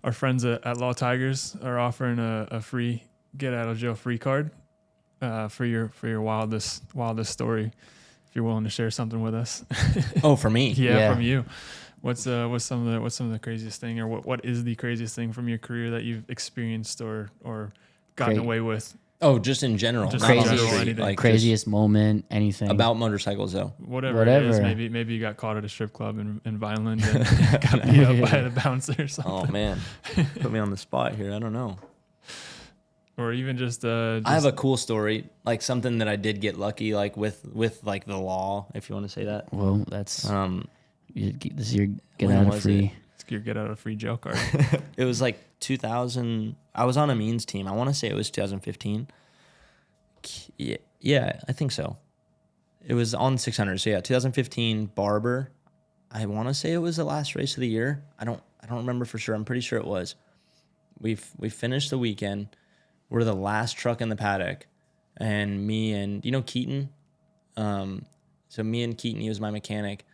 our friends at Law Tigers are offering a free get out of jail free card for your wildest story. If you're willing to share something with us. Oh, for me? Yeah, from you. What's some of the craziest thing, or what is the craziest thing from your career that you've experienced or gotten away with? Oh, just in general. Just not on the craziest, street, anything. like Craziest moment, anything. about motorcycles, though. Whatever it is. Maybe you got caught at a strip club in Vineland and got beat up by the bouncer or something. Oh, man. Put me on the spot here. I don't know. Or even just I have a cool story, like something that I did get lucky, like with like the law, if you want to say that. Well, that's this is your get when out was of free. It's your get out of free jail card. It was like 2000. I was on a means team. I want to say it was 2015. Yeah, I think so. It was on 600. So yeah, 2015 Barber. I want to say it was the last race of the year. I don't remember for sure. I'm pretty sure it was. We finished the weekend. We're the last truck in the paddock, and me and Keaton. So me and Keaton, he was my mechanic.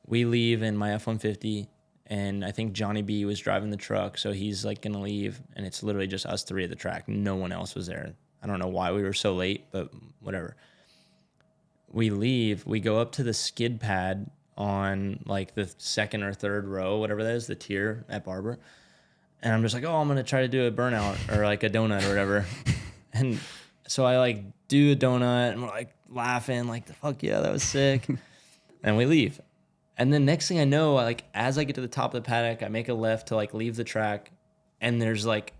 We leave in my F-150, and I think Johnny B was driving the truck, so he's like gonna leave, and it's literally just us three at the track. No one else was there. I don't know why we were so late, but whatever. We leave. We go up to the skid pad on like the second or third row, whatever that is, the tier at Barber. And I'm just like, I'm going to try to do a burnout or like a donut or whatever. And so I like do a donut and we're like laughing, like, fuck yeah, that was sick. And we leave. And then next thing I know, like as I get to the top of the paddock, I make a left to like leave the track. And there's like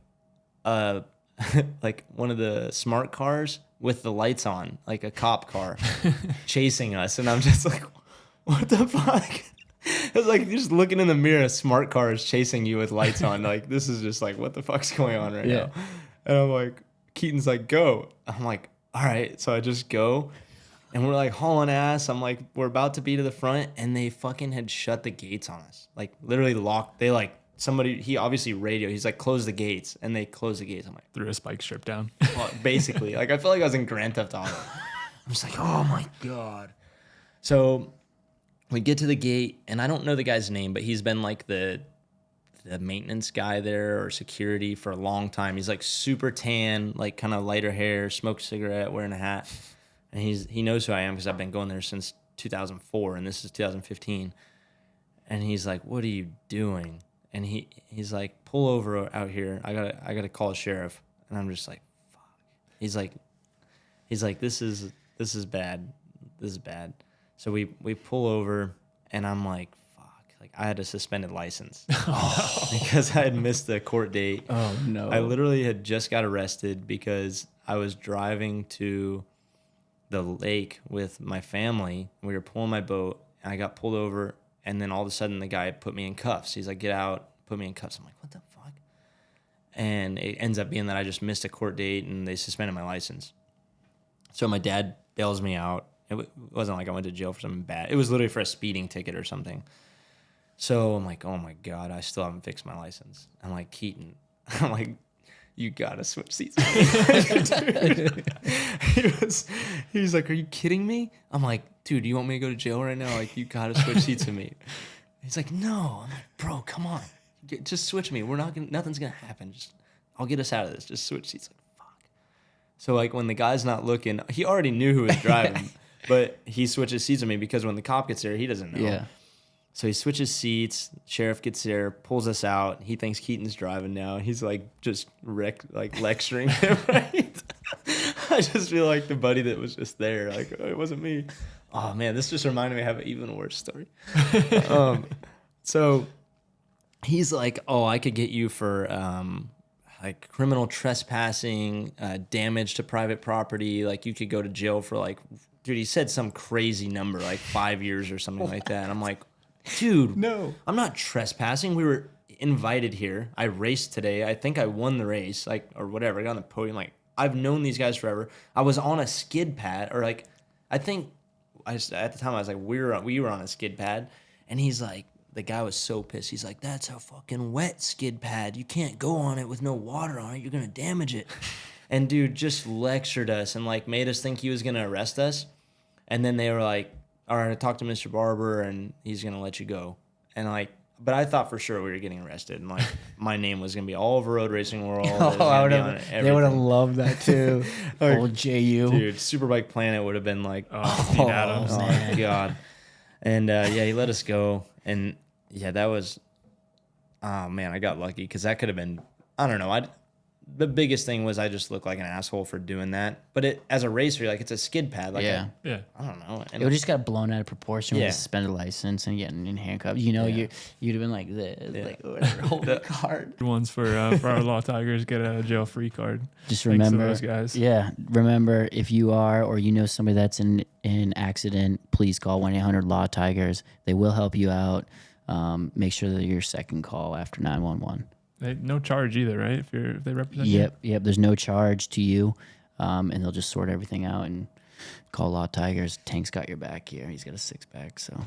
like one of the smart cars with the lights on, like a cop car chasing us. And I'm just like, what the fuck? It's like you're just looking in the mirror, a smart car is chasing you with lights on. Like, this is just like, what the fuck's going on right now? And I'm like, Keaton's like, go. I'm like, all right. So I just go. And we're like hauling ass. I'm like, we're about to be to the front. And they fucking had shut the gates on us. Like, literally locked. They like, he obviously radioed. He's like, close the gates. And they closed the gates. I'm like, threw a spike strip down. well, basically. Like, I feel like I was in Grand Theft Auto. I'm just like, oh my God. So we get to the gate, and I don't know the guy's name, but he's been like the maintenance guy there or security for a long time. He's like super tan, like kind of lighter hair, smoked a cigarette, wearing a hat. And he knows who I am because I've been going there since 2004, and this is 2015. And he's like, what are you doing? And he's like, pull over out here. I gotta call a sheriff. And I'm just like, fuck. He's like, this is bad. This is bad. So we pull over, and I'm like, fuck. Like, I had a suspended license because I had missed the court date. Oh, no. I literally had just got arrested because I was driving to the lake with my family. We were pulling my boat, and I got pulled over, and then all of a sudden the guy put me in cuffs. He's like, get out, put me in cuffs. I'm like, what the fuck? And it ends up being that I just missed a court date, and they suspended my license. So my dad bails me out. It wasn't like I went to jail for something bad. It was literally for a speeding ticket or something. So I'm like, oh my God, I still haven't fixed my license. I'm like, Keaton, I'm like, you gotta switch seats. He was like, are you kidding me? I'm like, dude, you want me to go to jail right now? Like, you gotta switch seats with me. He's like, no. I'm like, bro, come on, just switch me. Nothing's gonna happen. I'll get us out of this. Just switch seats. Like, fuck. So like when the guy's not looking, he already knew who was driving. But he switches seats with me because when the cop gets there, he doesn't know. Yeah. So he switches seats. Sheriff gets there, pulls us out. He thinks Keaton's driving now. He's like just lecturing him. Right? I just feel like the buddy that was just there. Like, oh, it wasn't me. Oh man, this just reminded me. I have an even worse story. So he's like, oh, I could get you for like criminal trespassing, damage to private property. Like you could go to jail for like. Dude, he said some crazy number, like 5 years or something like that. And I'm like, dude, no, I'm not trespassing. We were invited here. I raced today. I think I won the race, like, or whatever. I got on the podium. Like, I've known these guys forever. I was on a skid pad, or like, at the time I was like, we were on a skid pad. And he's like, the guy was so pissed. He's like, that's a fucking wet skid pad. You can't go on it with no water on it. You're going to damage it. And dude just lectured us and like made us think he was going to arrest us. And then they were like, all right, I talked to Mr. Barber and he's going to let you go. And like But I thought for sure we were getting arrested, and like my name was gonna be all over Road Racing World. It was Oh, gonna I would be have. on They would have everything. loved that too. Old JU. Dude, Superbike Planet would have been like, Dean Adams. oh god. And yeah, he let us go, and yeah, that was. Oh man, I got lucky because that could have been. I don't know. The biggest thing was I just looked like an asshole for doing that. But it as a racer, like it's a skid pad. Like Yeah. Yeah. I don't know. And It would just got blown out of proportion with Yeah. a suspended license and getting in handcuffs. You know, Yeah. you'd have been like this, Yeah. like whatever, hold the card. Good ones for our Law Tigers get out of jail free card. Just Thanks to remember, those guys. yeah, remember if you are or you know somebody that's in an accident, please call 1-800-LAW-TIGERS. They will help you out. Make sure that your second call after 911. No charge either, right? If they represent you. Yep. There's no charge to you, and they'll just sort everything out and call Law Tigers. Tank's got your back here. He's got a 6-pack, so